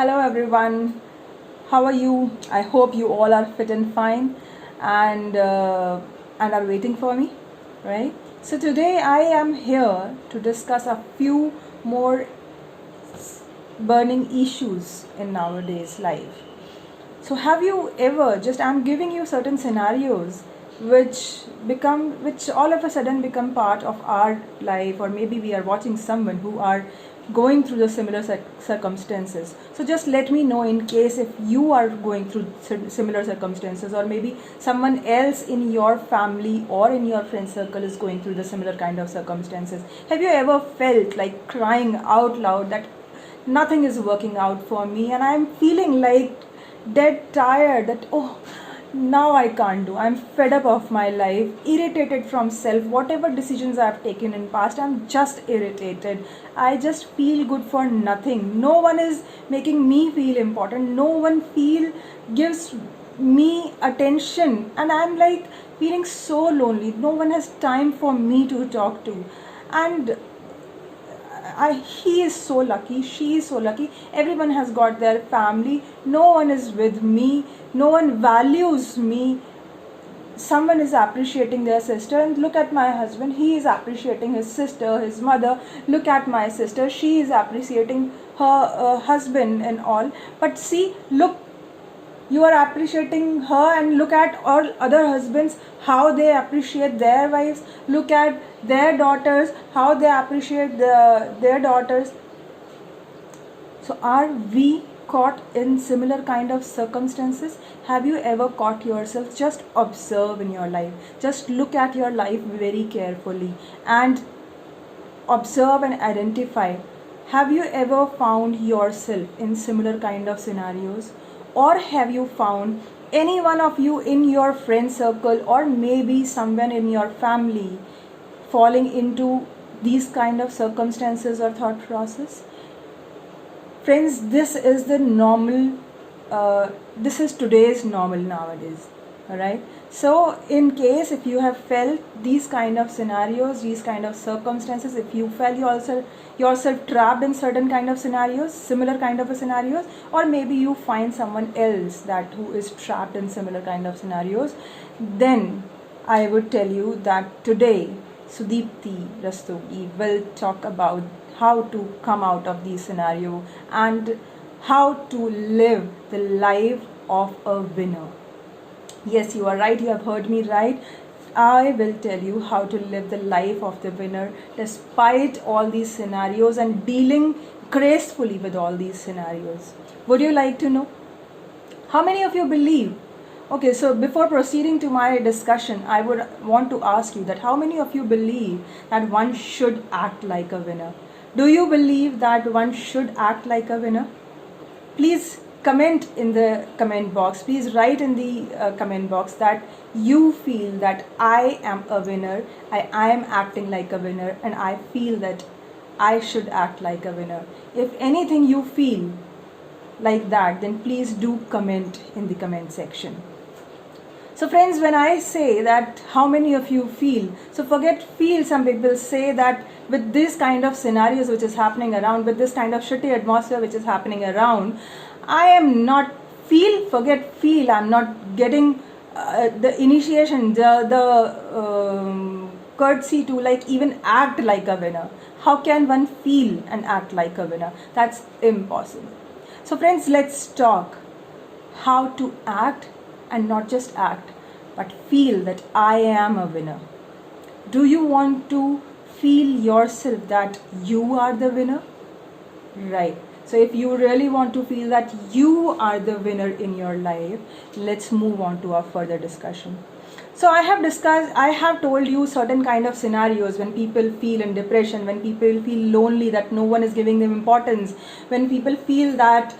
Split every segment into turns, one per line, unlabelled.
Hello everyone. How are you? I hope you all are fit and fine and are waiting for me, right? So today I am here to discuss a few more burning issues in nowadays life. So have you ever just I'm giving you certain scenarios which all of a sudden become part of our life, or maybe we are watching someone who are going through the similar circumstances. So just let me know in case if you are going through similar circumstances, or maybe someone else in your family or in your friend circle is going through the similar kind of circumstances. Have you ever felt like crying out loud that nothing is working out for me and I'm feeling like dead tired, that now I can't do, I'm fed up of my life, irritated from self, whatever decisions I've taken in past, I'm just irritated, I just feel good for nothing, no one is making me feel important, no one gives me attention, and I'm like feeling so lonely, no one has time for me to talk to. And he is so lucky, she is so lucky, everyone has got their family, no one is with me, no one values me, someone is appreciating their sister. And look at my husband, he is appreciating his sister, his mother. Look at my sister, she is appreciating her husband and all. But see, look, you are appreciating her, and look at all other husbands, how they appreciate their wives, look at their daughters, how they appreciate their daughters. So are we caught in similar kind of circumstances? Have you ever caught yourself? Just observe in your life, just look at your life very carefully and observe and identify. Have you ever found yourself in similar kind of scenarios, or have you found any one of you in your friend circle, or maybe someone in your family falling into these kind of circumstances or thought process? Friends, this is the normal, this is today's normal nowadays. Alright, so in case if you have felt these kind of scenarios, these kind of circumstances, if you felt yourself trapped in certain kind of scenarios, similar kind of scenarios, or maybe you find someone else that who is trapped in similar kind of scenarios, then I would tell you that today Sudipti Rastogi will talk about how to come out of these scenario and how to live the life of a winner. Yes, you are right, you have heard me right. I will tell you how to live the life of the winner despite all these scenarios and dealing gracefully with all these scenarios. Would you like to know? How many of you believe? Okay, so before proceeding to my discussion, I would want to ask you that how many of you believe that one should act like a winner? Do you believe that one should act like a winner? Please comment in the comment box. Please write in the comment box that you feel that I am a winner, I am acting like a winner, and I feel that I should act like a winner. If anything you feel like that, then please do comment in the comment section. So friends, when I say that how many of you feel, so forget feel, some people say that with this kind of scenarios which is happening around, with this kind of shitty atmosphere which is happening around, I am not forget feel, I'm not getting the initiation, the courtesy to like even act like a winner. How can one feel and act like a winner? That's impossible. So friends, let's talk how to act, and not just act, but feel that I am a winner. Do you want to feel yourself that you are the winner? Right. So if you really want to feel that you are the winner in your life, let's move on to our further discussion. So I have told you certain kind of scenarios when people feel in depression, when people feel lonely, that no one is giving them importance, when people feel that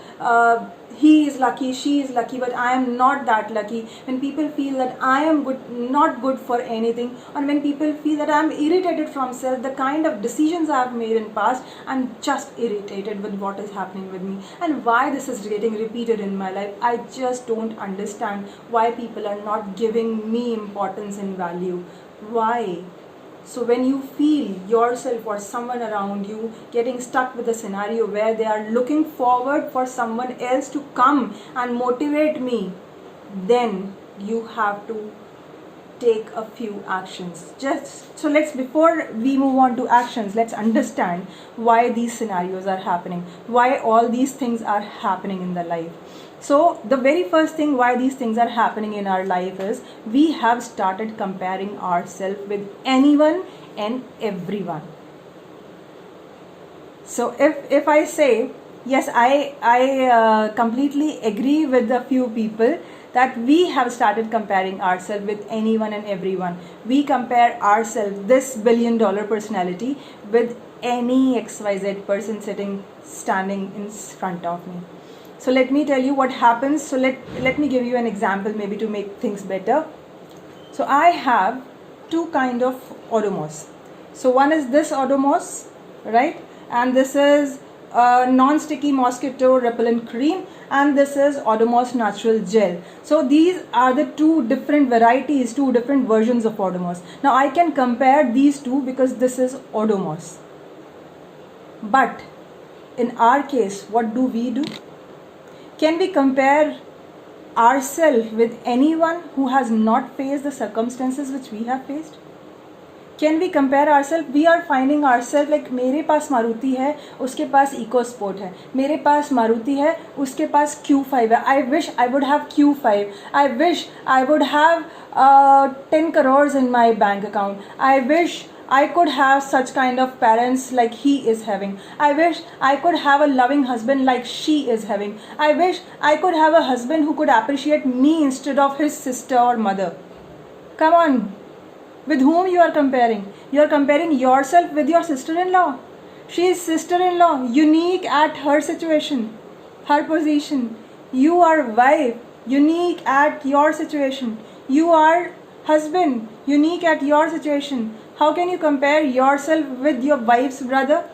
he is lucky, she is lucky, but I am not that lucky, when people feel that I am not good for anything, and when people feel that I am irritated from self, the kind of decisions I have made in past, I'm just irritated with what is happening with me and why this is getting repeated in my life. I just don't understand why people are not giving me importance and value. Why? So when you feel yourself or someone around you getting stuck with a scenario where they are looking forward for someone else to come and motivate me, then you have to take a few actions. Just so before we move on to actions, let's understand why these scenarios are happening, why all these things are happening in the life. So the very first thing why these things are happening in our life is we have started comparing ourselves with anyone and everyone. So if I say yes, I completely agree with a few people that we have started comparing ourselves with anyone and everyone. We compare ourselves, this $1 billion personality, with any XYZ person standing in front of me. So let me tell you what happens. So let me give you an example maybe to make things better. So I have two kind of Odomos. So one is this Odomos, right? And this is non-sticky mosquito repellent cream, and this is Odomos natural gel. So these are the two different varieties, two different versions of Odomos. Now I can compare these two because this is Odomos. But in our case, what do? Can we compare ourselves with anyone who has not faced the circumstances which we have faced? Can we compare ourselves? We are finding ourselves like मेरे पास मारुति है, उसके पास eco sport है, मेरे पास मारुति है, उसके पास Q5 है. I wish I would have Q5. I wish I would have 10 crores in my bank account. I wish I could have such kind of parents like he is having. I wish I could have a loving husband like she is having. I wish I could have a husband who could appreciate me instead of his sister or mother. Come on. With whom you are comparing? You are comparing yourself with your sister-in-law. She is sister-in-law, unique at her situation, her position. You are wife, unique at your situation. You are husband, unique at your situation. How can you compare yourself with your wife's brother?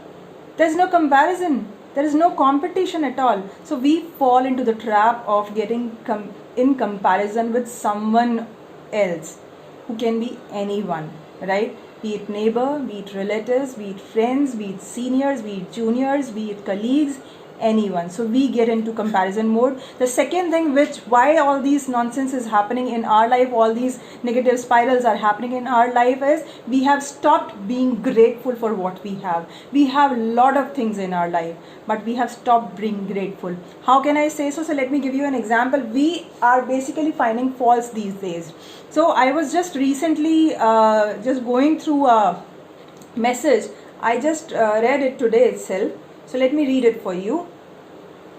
There is no comparison. There is no competition at all. So we fall into the trap of getting in comparison with someone else, who can be anyone, right? Be it neighbor, be it relatives, be it friends, be it seniors, be it juniors, be it colleagues, anyone. So we get into comparison mode. The second thing why all these nonsense is happening in our life, all these negative spirals are happening in our life, is we have stopped being grateful for what we have. We have a lot of things in our life, but we have stopped being grateful. How can I say so? So let me give you an example. We are basically finding faults these days. So I was just recently just going through a message. I just read it today itself. So let me read it for you.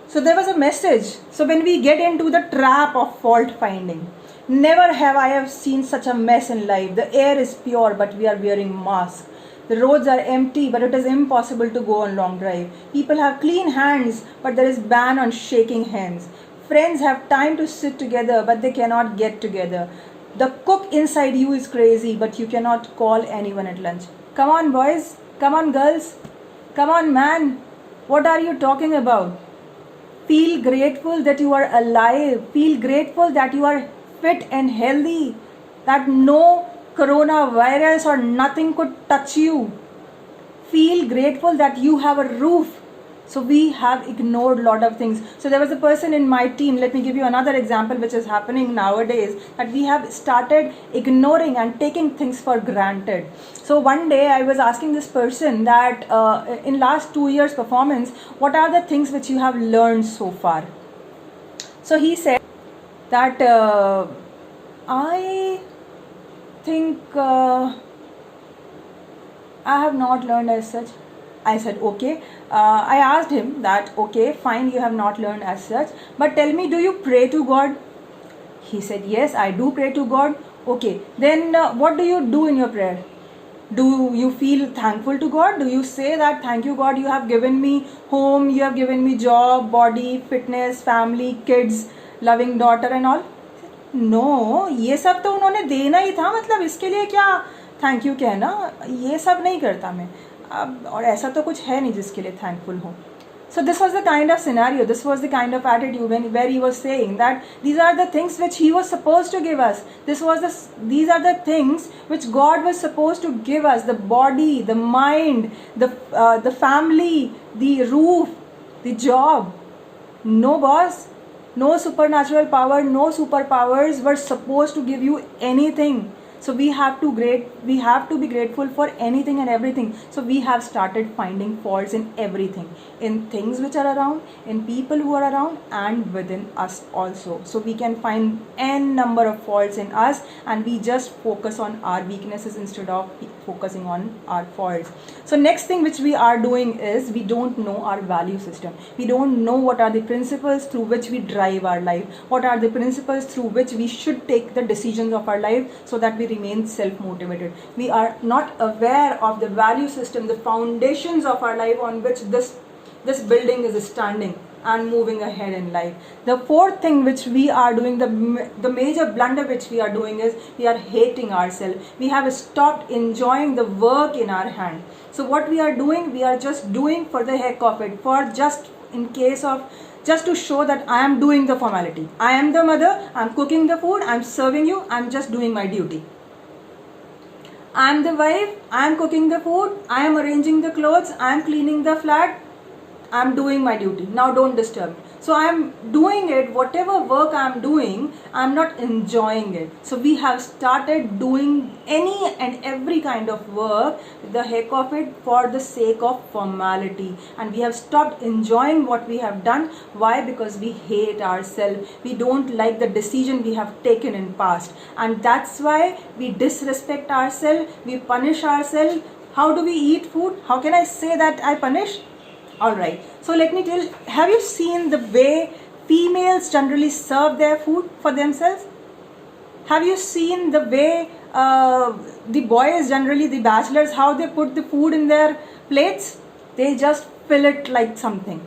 So there was a message. So when we get into the trap of fault finding, never have I have seen such a mess in life. The air is pure, but we are wearing masks. The roads are empty, but it is impossible to go on long drive. People have clean hands, but there is ban on shaking hands. Friends have time to sit together, but they cannot get together. The cook inside you is crazy, but you cannot call anyone at lunch. Come on, boys. Come on, girls. Come on, man. What are you talking about? Feel grateful that you are alive. Feel grateful that you are fit and healthy. That no coronavirus or nothing could touch you. Feel grateful that you have a roof. So we have ignored a lot of things. So there was a person in my team, let me give you another example which is happening nowadays, that we have started ignoring and taking things for granted. So one day I was asking this person that in last 2 years performance, what are the things which you have learned so far? So he said that I think I have not learned as such. I said, okay. I asked him that, okay, fine, you have not learned as such, but tell me, do you pray to God? He said, yes, I do pray to God. Okay, then what do you do in your prayer? Do you feel thankful to God? Do you say that, thank you God, you have given me home, you have given me job, body, fitness, family, kids, loving daughter and all? No, ये सब तो उन्होंने देना ही था, मतलब इसके लिए क्या थैंक यू कहना, ये सब नहीं करता मैं अब, और ऐसा तो कुछ है नहीं जिसके लिए थैंकफुल हूँ. So this was the kind of scenario, this was the kind of attitude where he was saying that these are the things which he was supposed to give us. These are the things which God was supposed to give us: the body, the mind, the family, the roof, the job. No boss, no supernatural power, no superpowers were supposed to give you anything. So we have to be grateful for anything and everything. So we have started finding faults in everything, in things which are around, in people who are around, and within us also. So we can find n number of faults in us, and we just focus on our weaknesses instead of focusing on our faults. So next thing which we are doing is we don't know our value system. We don't know what are the principles through which we drive our life, what are the principles through which we should take the decisions of our life so that we remain self-motivated. We are not aware of the value system, the foundations of our life on which this building is standing and moving ahead in life. The fourth thing which we are doing, the major blunder which we are doing, is we are hating ourselves. We have stopped enjoying the work in our hand. So what we are doing, we are just doing for the heck of it, for just to show that I am doing the formality. I am the mother, I am cooking the food, I am serving you, I am just doing my duty. I am the wife, I am cooking the food, I am arranging the clothes, I am cleaning the flat, I am doing my duty. Now don't disturb me. So I am doing it, whatever work I am doing, I am not enjoying it. So we have started doing any and every kind of work, the heck of it, for the sake of formality. And we have stopped enjoying what we have done. Why? Because we hate ourselves. We don't like the decision we have taken in past. And that's why we disrespect ourselves, we punish ourselves. How do we eat food? How can I say that I punish? Alright, so let me tell, have you seen the way females generally serve their food for themselves? Have you seen the way the boys, generally the bachelors, how they put the food in their plates? They just fill it like something.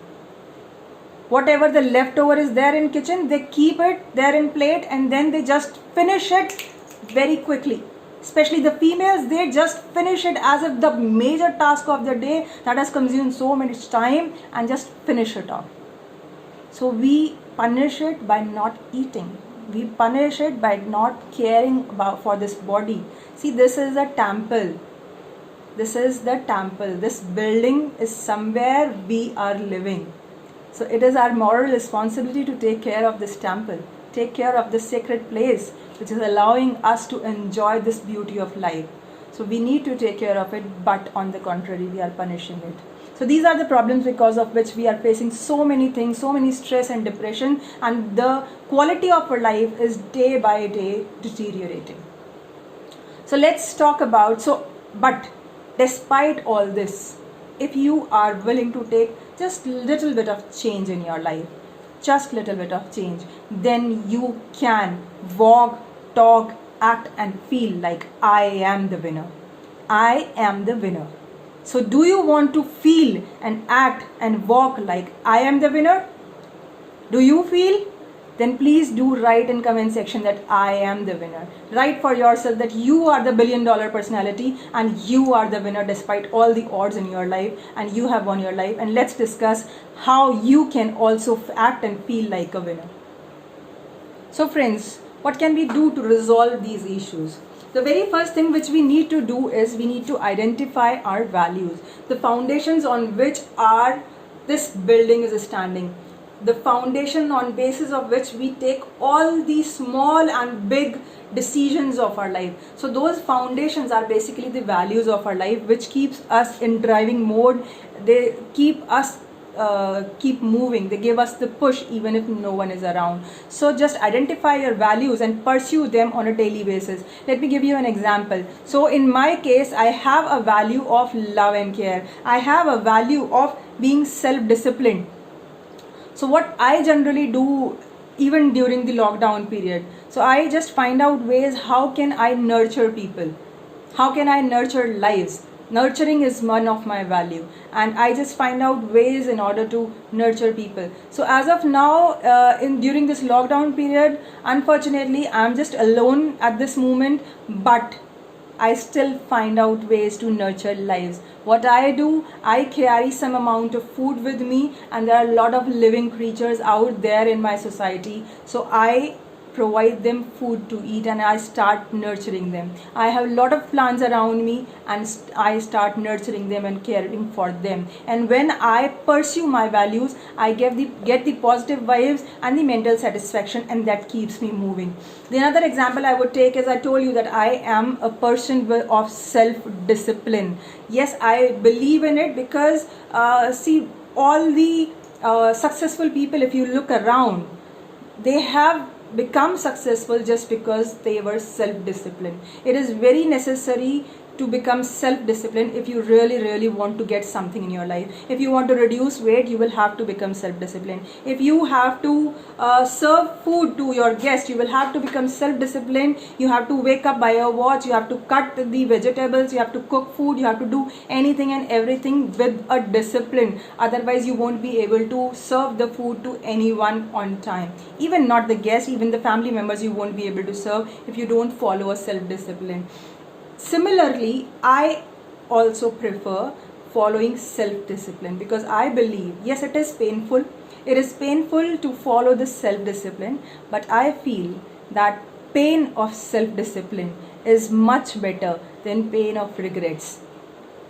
Whatever the leftover is there in kitchen, they keep it there in plate and then they just finish it very quickly. Especially the females, they just finish it as if the major task of the day that has consumed so much time, and just finish it off. So we punish it by not eating. We punish it by not caring about for this body. See, this is a temple. This is the temple. This building is somewhere we are living. So it is our moral responsibility to take care of this temple, take care of this sacred place, which is allowing us to enjoy this beauty of life. So we need to take care of it, but on the contrary, we are punishing it. So these are the problems because of which we are facing so many things, so many stress and depression, and the quality of our life is day by day deteriorating. So let's talk about, but despite all this, if you are willing to take just little bit of change in your life, just little bit of change, then you can walk, talk, act and feel like I am the winner. I am the winner. So do you want to feel and act and walk like I am the winner? Do you feel? Then please do write in comment section that I am the winner. Write for yourself that you are the $1 billion personality and you are the winner despite all the odds in your life, and you have won your life. And let's discuss how you can also act and feel like a winner. So friends, what can we do to resolve these issues? The very first thing which we need to do is we need to identify our values, the foundations on which this building is standing, the foundation on basis of which we take all the small and big decisions of our life. So those foundations are basically the values of our life, which keeps us in driving mode. They keep us keep moving. They give us the push even if no one is around. So just identify your values and pursue them on a daily basis. Let me give you an example. So in my case, I have a value of love and care. I have a value of being self-disciplined. So what I generally do even during the lockdown period, so I just find out ways how can I nurture people, how can I nurture lives. Nurturing is one of my value, and I just find out ways in order to nurture people. So as of now, during this lockdown period, unfortunately I'm just alone at this moment, but I still find out ways to nurture lives. What I do, I carry some amount of food with me, and there are a lot of living creatures out there in my society. So I provide them food to eat and I start nurturing them. I have a lot of plants around me and I start nurturing them and caring for them. And when I pursue my values, I get the positive vibes and the mental satisfaction, and that keeps me moving. The another example I would take is, I told you that I am a person of self-discipline. Yes, I believe in it because see, all the successful people, if you look around, they have become successful just because they were self-disciplined. It is very necessary to become self-disciplined if you really want to get something in your life. If you want to reduce weight, you will have to become self-disciplined. If you have to serve food to your guests, you will have to become self-disciplined. You have to wake up by a watch, you have to cut the vegetables, you have to cook food, you have to do anything and everything with a discipline. Otherwise you won't be able to serve the food to anyone on time. Even not the guests, even the family members you won't be able to serve if you don't follow a self-discipline. Similarly, I also prefer following self-discipline because I believe, yes, it is painful. It is painful to follow the self-discipline, but I feel that pain of self-discipline is much better than pain of regrets.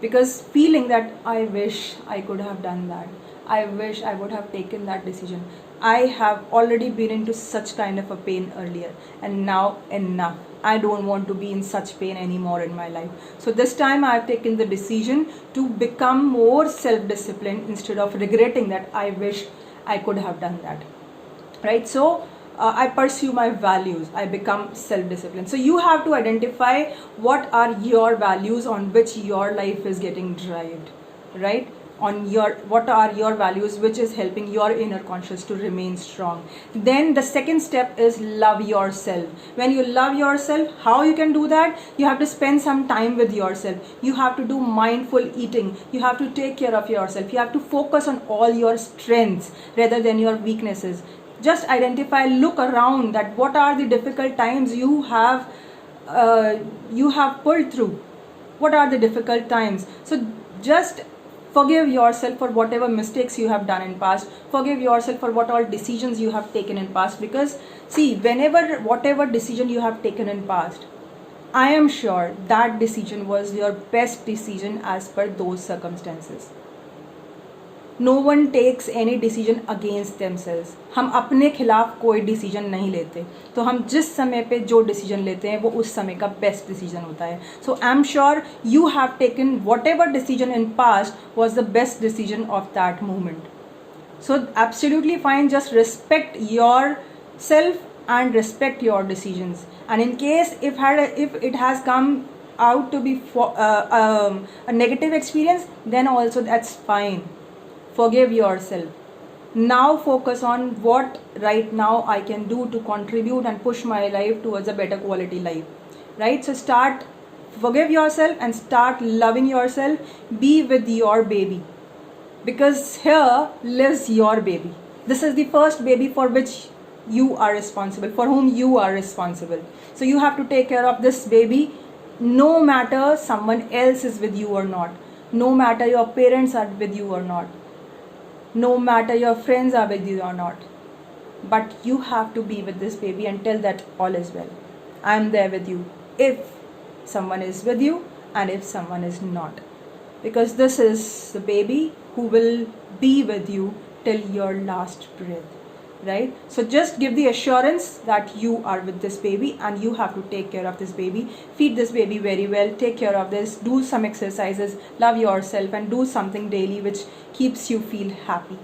Because feeling that I wish I could have done that, I wish I would have taken that decision. I have already been into such kind of a pain earlier, and now enough. I don't want to be in such pain anymore in my life. So this time I have taken the decision to become more self-disciplined instead of regretting that I wish I could have done that. Right? So I pursue my values. I become self-disciplined. So you have to identify what are your values on which your life is getting driven. Right? What are your values which is helping your inner conscious to remain strong. Then the second step is love yourself. When you love yourself, how you can do that? You have to spend some time with yourself. You have to do mindful eating. You have to take care of yourself. You have to focus on all your strengths rather than your weaknesses. Just identify, look around, that what are the difficult times you have pulled through. What are the difficult times? So just forgive yourself for whatever mistakes you have done in past. Forgive yourself for what all decisions you have taken in past. Because see, whatever decision you have taken in past, I am sure that decision was your best decision as per those circumstances. No one takes any decision against themselves. हम अपने खिलाफ कोई decision नहीं लेते. तो हम जिस समय पे जो डिसीजन लेते हैं वो उस समय का बेस्ट डिसीजन होता है. So I am sure you have taken whatever decision in past was the best decision of that moment. So absolutely fine, just respect yourself and respect your decisions. And in case if it has come out to be a negative experience, then also that's fine. Forgive yourself. Now focus on what right now I can do to contribute and push my life towards a better quality life. Right? So forgive yourself and start loving yourself. Be with your baby. Because here lives your baby. This is the first baby for which you are responsible, for whom you are responsible. So you have to take care of this baby, no matter someone else is with you or not, no matter your parents are with you or not, no matter your friends are with you or not. But you have to be with this baby and tell that all is well. I am there with you if someone is with you and if someone is not. Because this is the baby who will be with you till your last breath. Right? So just give the assurance that you are with this baby and you have to take care of this baby. Feed this baby very well. Take care of this. Do some exercises. Love yourself and do something daily which keeps you feel happy.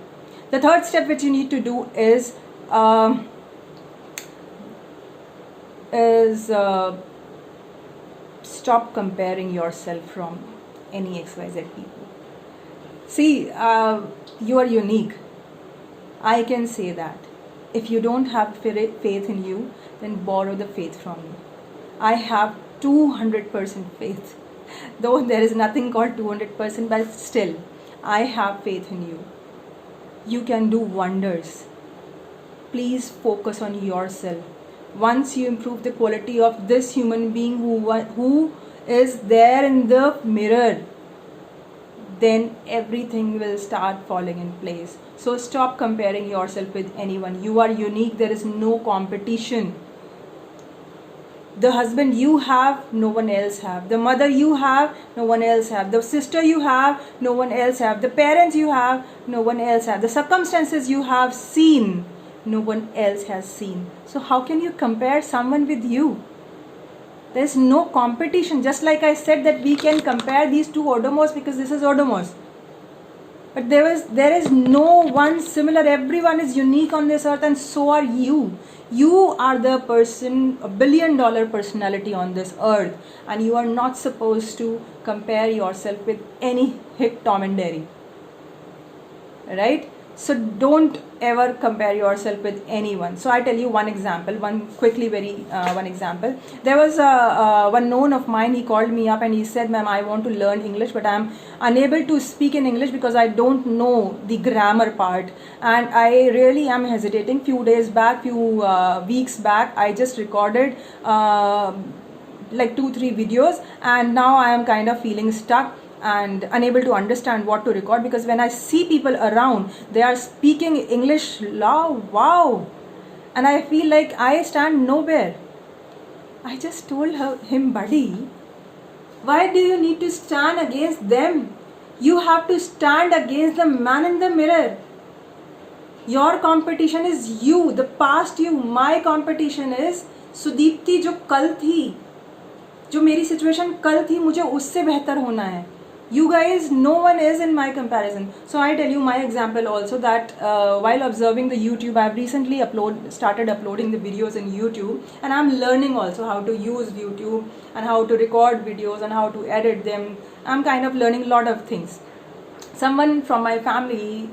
The third step which you need to do is stop comparing yourself from any XYZ people. See, you are unique. I can say that. If you don't have faith in you, then borrow the faith from me. I have 200% faith. Though there is nothing called 200%, but still, I have faith in you. You can do wonders. Please focus on yourself. Once you improve the quality of this human being who is there in the mirror, then everything will start falling in place. So stop comparing yourself with anyone. You are unique. There is no competition. The husband you have, no one else have. The mother you have, no one else have. The sister you have, no one else have. The parents you have, no one else have. The circumstances you have seen, no one else has seen. So how can you compare someone with you? There is no competition. Just like I said that we can compare these two Odomos because this is Odomos. But there is no one similar. Everyone is unique on this earth, and so are you. You are the person, a $1 billion personality on this earth, and you are not supposed to compare yourself with any hick Tom and Jerry. Right? So don't ever compare yourself with anyone. So I tell you one example, one example. There was one known of mine. He called me up and he said, "Ma'am, I want to learn English, but I'm unable to speak in English because I don't know the grammar part, and I really am hesitating." Few weeks back, I just recorded like 2-3 videos, and now I am kind of feeling stuck and unable to understand what to record, because when I see people around, they are speaking English, wow, and I feel like I stand nowhere. I just told him, buddy, why do you need to stand against them? You have to stand against the man in the mirror. Your competition is you, the past you. My competition is Sudipti जो कल थी, जो मेरी situation कल थी, मुझे उससे बेहतर होना है. You guys, no one is in my comparison. So I tell you my example also, that while observing the YouTube, I've recently started uploading the videos in YouTube, and I'm learning also how to use YouTube and how to record videos and how to edit them. I'm kind of learning a lot of things. Someone from my family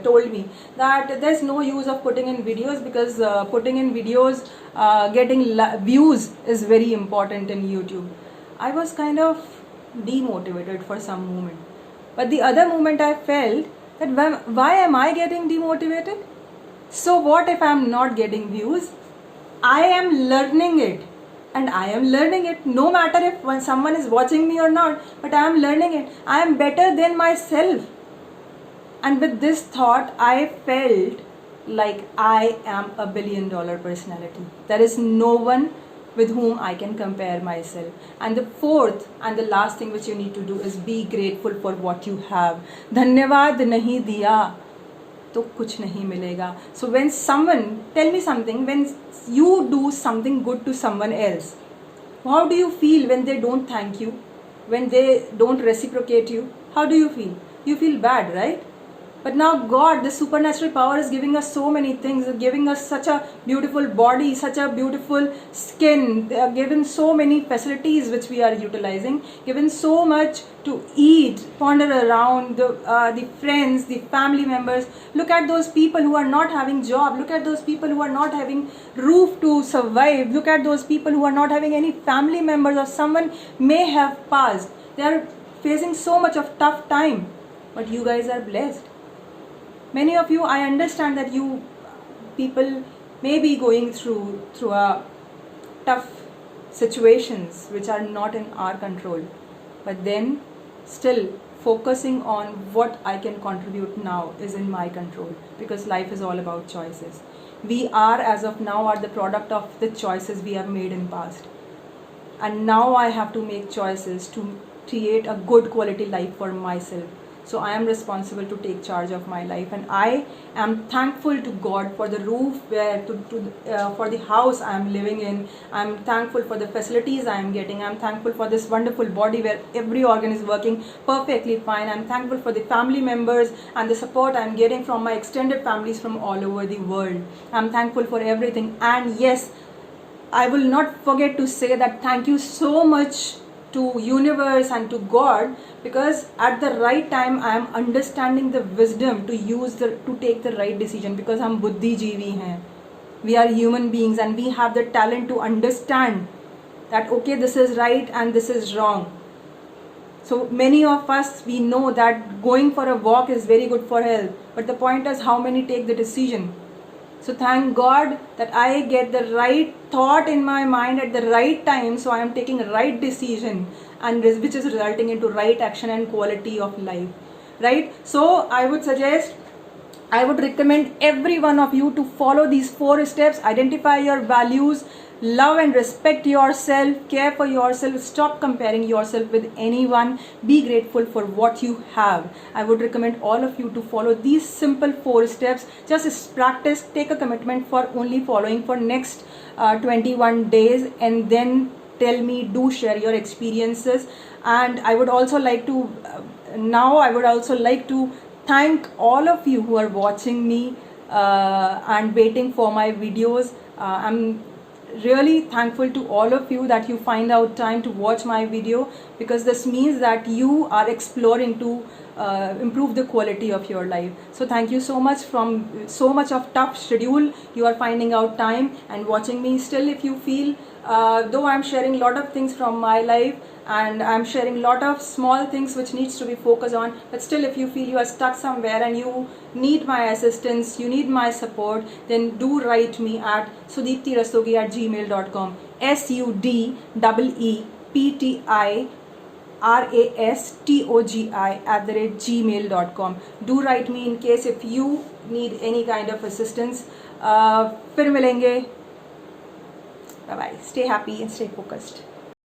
told me that there's no use of putting in videos because putting in videos, getting views is very important in YouTube. I was kind of demotivated for some moment, but the other moment I felt that why am I getting demotivated? So what if I'm not getting views? I am learning it, and I am learning it no matter if someone is watching me or not, but I am learning it. I am better than myself, and with this thought I felt like I am a $1 billion personality. There is no one with whom I can compare myself. And the fourth and the last thing which you need to do is be grateful for what you have. धन्यवाद नहीं दिया तो कुछ नहीं मिलेगा. So when someone, tell me something, when you do something good to someone else, how do you feel when they don't thank you, when they don't reciprocate you? How do you feel? You feel bad, right? But now God, the supernatural power, is giving us so many things, giving us such a beautiful body, such a beautiful skin, given so many facilities which we are utilizing, given so much to eat, ponder around, the friends, the family members. Look at those people who are not having job. Look at those people who are not having roof to survive. Look at those people who are not having any family members, or someone may have passed. They are facing so much of tough time, but you guys are blessed. Many of you, I understand that you people may be going through a tough situations which are not in our control, but then still focusing on what I can contribute now is in my control, because life is all about choices. We are, as of now, are the product of the choices we have made in past, and now I have to make choices to create a good quality life for myself. So I am responsible to take charge of my life, and I am thankful to God for the roof for the house I am living in. I am thankful for the facilities I am getting. I am thankful for this wonderful body where every organ is working perfectly fine. I am thankful for the family members and the support I am getting from my extended families from all over the world. I am thankful for everything, and yes, I will not forget to say that thank you so much to universe and to God, because at the right time I am understanding the wisdom to take the right decision, because हम बुद्धिजीवी हैं. We are human beings and we have the talent to understand that okay, this is right and this is wrong. So many of us, we know that going for a walk is very good for health, but the point is how many take the decision. So thank God that I get the right thought in my mind at the right time, so I am taking right decision, and which is resulting into right action and quality of life, right? So I would recommend every one of you to follow these 4 steps. Identify your values, love and respect yourself, care for yourself, stop comparing yourself with anyone, be grateful for what you have. I would recommend all of you to follow these simple 4 steps. Just practice, take a commitment for only following for next 21 days, and then tell me, do share your experiences. And I would also like to thank all of you who are watching me and waiting for my videos. I'm really thankful to all of you that you find out time to watch my video, because this means that you are exploring to improve the quality of your life. So thank you so much. From so much of tough schedule, you are finding out time and watching me. Still, if you feel though I'm sharing a lot of things from my life, and I'm sharing a lot of small things which needs to be focused on, but still if you feel you are stuck somewhere and you need my assistance, you need my support, then do write me at sudiptirastogi@gmail.com, SUDEEPTIRASTOGI@gmail.com. Do write me in case if you need any kind of assistance. फिर मिलेंगे. Bye bye. Stay happy and stay focused.